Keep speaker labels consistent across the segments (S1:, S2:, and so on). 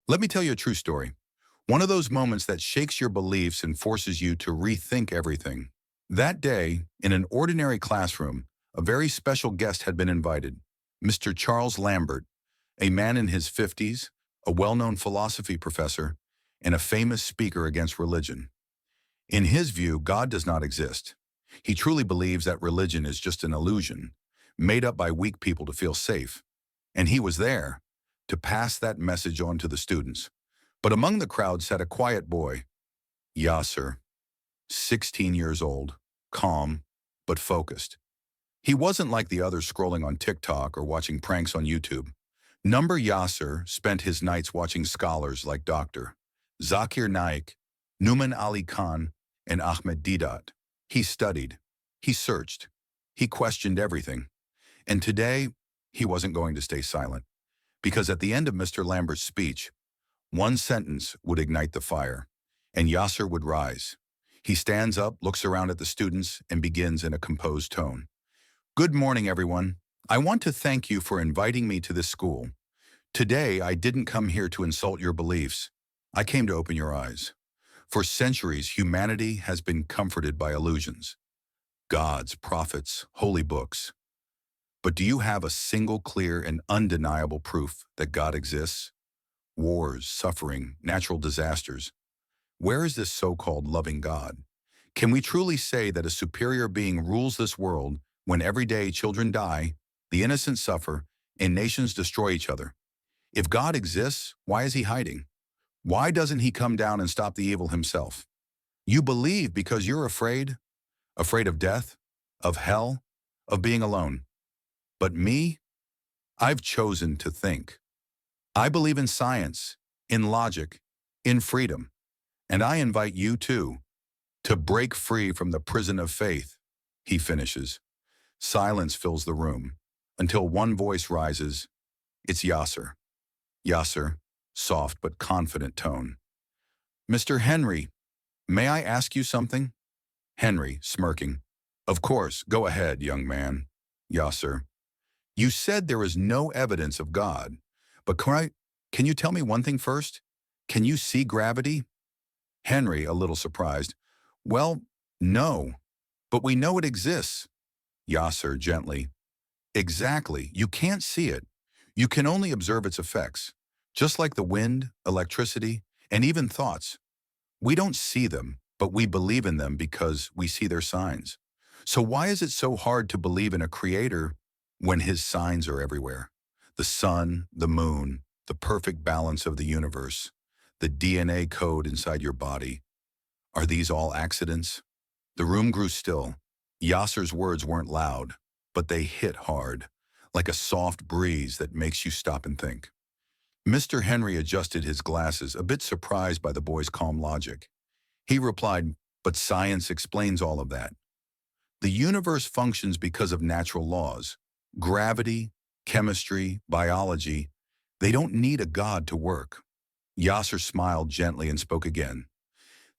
S1: Let me tell you a true story. One of those moments that shakes your beliefs and forces you to rethink everything. That day, in an ordinary classroom, a very special guest had been invited. Mr. Charles Lambert, a man in his 50s, a well-known philosophy professor, and a famous speaker against religion. In his view, God does not exist. He truly believes that religion is just an illusion, made up by weak people to feel safe. And he was there to pass that message on to the students. But among the crowd sat a quiet boy, Yassir, 16 years old, calm, but focused. He wasn't like the others scrolling on TikTok or watching pranks on YouTube. Number Yassir spent his nights watching scholars like Dr. Zakir Naik, Numan Ali Khan, and Ahmed Didat. He studied, he searched, he questioned everything. And today, he wasn't going to stay silent. Because at the end of Mr. Lambert's speech, one sentence would ignite the fire, and Yassir would rise. He stands up, looks around at the students, and begins in a composed tone. Good morning, everyone. I want to thank you for inviting me to this school. Today, I didn't come here to insult your beliefs. I came to open your eyes. For centuries, humanity has been comforted by illusions. Gods, prophets, holy books. But do you have a single clear and undeniable proof that God exists? Wars, suffering, natural disasters. Where is this so-called loving God? Can we truly say that a superior being rules this world when every day children die, the innocent suffer, and nations destroy each other? If God exists, why is he hiding? Why doesn't he come down and stop the evil himself? You believe because you're afraid? Afraid of death, of hell, of being alone. But me, I've chosen to think. I believe in science, in logic, in freedom. And I invite you too, to break free from the prison of faith, he finishes. Silence fills the room, until one voice rises. It's Yassir. Yassir, soft but confident tone. Mr. Henry, may I ask you something? Henry, smirking. Of course, go ahead, young man. Yassir. You said there is no evidence of God, but can you tell me one thing first? Can you see gravity? Henry, a little surprised. Well, no, but we know it exists. Yassir, gently. Exactly, you can't see it. You can only observe its effects, just like the wind, electricity, and even thoughts. We don't see them, but we believe in them because we see their signs. So why is it so hard to believe in a creator when his signs are everywhere? The sun, the moon, the perfect balance of the universe, the DNA code inside your body. Are these all accidents? The room grew still. Yassir's words weren't loud, but they hit hard, like a soft breeze that makes you stop and think. Mr. Henry adjusted his glasses, a bit surprised by the boy's calm logic. He replied, but science explains all of that. The universe functions because of natural laws. Gravity, chemistry, biology, they don't need a God to work. Yassir smiled gently and spoke again,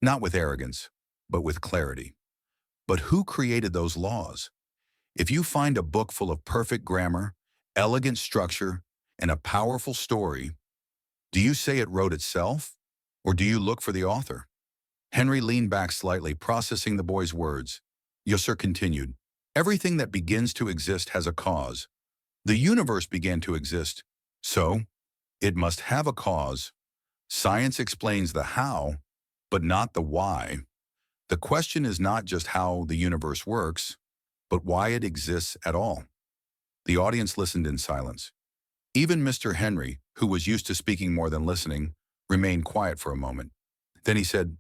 S1: not with arrogance, but with clarity. But who created those laws? If you find a book full of perfect grammar, elegant structure, and a powerful story, do you say it wrote itself, or do you look for the author? Henry leaned back slightly, processing the boy's words. Yassir continued, everything that begins to exist has a cause. The universe began to exist, so it must have a cause. Science explains the how, but not the why. The question is not just how the universe works, but why it exists at all. The audience listened in silence. Even Mr. Henry, who was used to speaking more than listening, remained quiet for a moment. Then he said,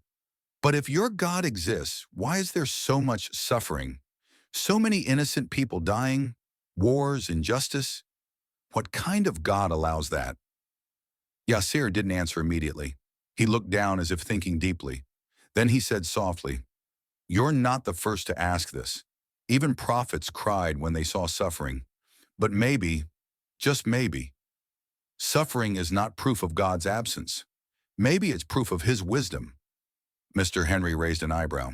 S1: but if your God exists, why is there so much suffering? So many innocent people dying, wars, injustice? What kind of God allows that? Yassir didn't answer immediately. He looked down as if thinking deeply. Then he said softly, you're not the first to ask this. Even prophets cried when they saw suffering. But maybe, just maybe, suffering is not proof of God's absence. Maybe it's proof of his wisdom. Mr. Henry raised an eyebrow.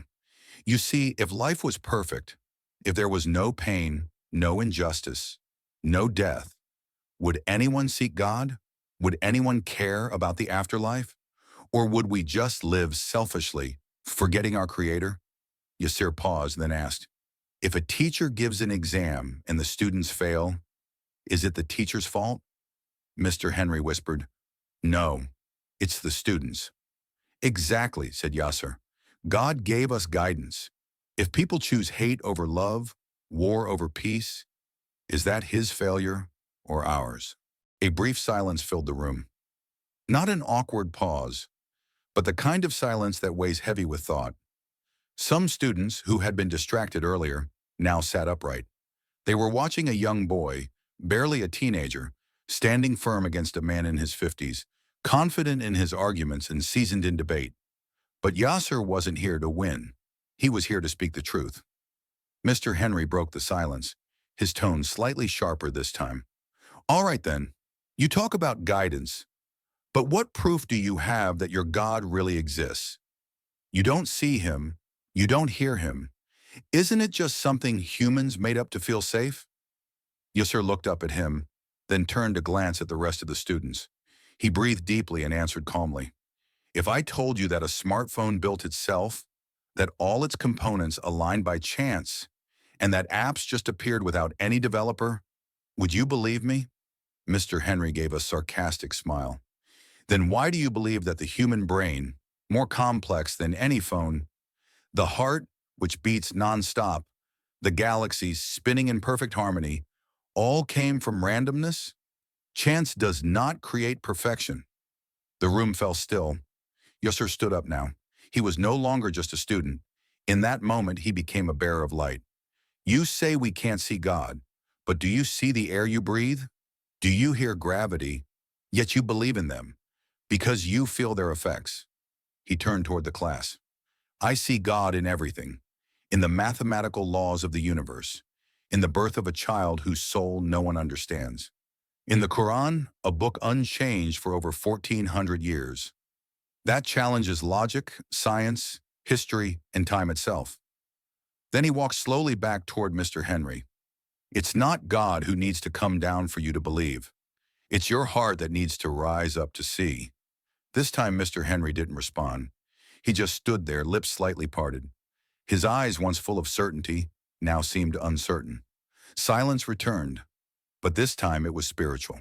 S1: You see, if life was perfect, if there was no pain, no injustice, no death, would anyone seek God? Would anyone care about the afterlife? Or would we just live selfishly, forgetting our Creator? Yassir paused, then asked, if a teacher gives an exam and the students fail, is it the teacher's fault? Mr. Henry whispered, no, it's the students. Exactly, said Yassir. God gave us guidance. If people choose hate over love, war over peace, is that his failure or ours? A brief silence filled the room. Not an awkward pause, but the kind of silence that weighs heavy with thought. Some students, who had been distracted earlier, now sat upright. They were watching a young boy, barely a teenager, standing firm against a man in his 50s, confident in his arguments and seasoned in debate. But Yassir wasn't here to win. He was here to speak the truth. Mr. Henry broke the silence, his tone slightly sharper this time. All right then, you talk about guidance, but what proof do you have that your God really exists? You don't see him, you don't hear him. Isn't it just something humans made up to feel safe? Yassir looked up at him, then turned to glance at the rest of the students. He breathed deeply and answered calmly. If I told you that a smartphone built itself, that all its components aligned by chance, and that apps just appeared without any developer, would you believe me? Mr. Henry gave a sarcastic smile. Then why do you believe that the human brain, more complex than any phone, the heart, which beats nonstop, the galaxies spinning in perfect harmony, all came from randomness? Chance does not create perfection. The room fell still. Yassir stood up now. He was no longer just a student. In that moment, he became a bearer of light. You say we can't see God, but do you see the air you breathe? Do you hear gravity, yet you believe in them, because you feel their effects? He turned toward the class. I see God in everything, in the mathematical laws of the universe, in the birth of a child whose soul no one understands, in the Quran, a book unchanged for over 1,400 years. That challenges logic, science, history, and time itself. Then he walked slowly back toward Mr. Henry. It's not God who needs to come down for you to believe. It's your heart that needs to rise up to see. This time Mr. Henry didn't respond. He just stood there, lips slightly parted. His eyes, once full of certainty, now seemed uncertain. Silence returned, but this time it was spiritual.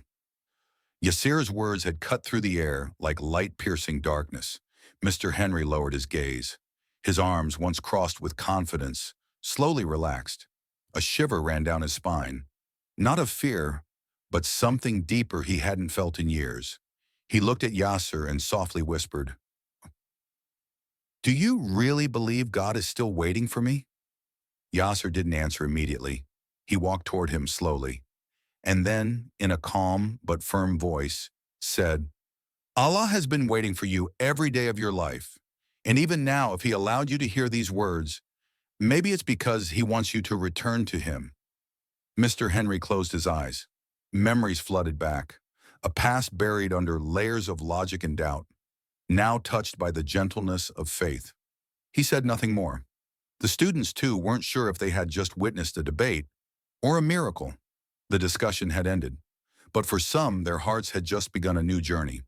S1: Yassir's words had cut through the air like light-piercing darkness. Mr. Henry lowered his gaze. His arms, once crossed with confidence, slowly relaxed. A shiver ran down his spine. Not of fear, but something deeper he hadn't felt in years. He looked at Yassir and softly whispered, do you really believe God is still waiting for me? Yassir didn't answer immediately. He walked toward him slowly, and then, in a calm but firm voice, said, Allah has been waiting for you every day of your life. And even now, if he allowed you to hear these words, maybe it's because he wants you to return to him. Mr. Henry closed his eyes. Memories flooded back, a past buried under layers of logic and doubt, now touched by the gentleness of faith. He said nothing more. The students, too, weren't sure if they had just witnessed a debate or a miracle. The discussion had ended, but for some, their hearts had just begun a new journey.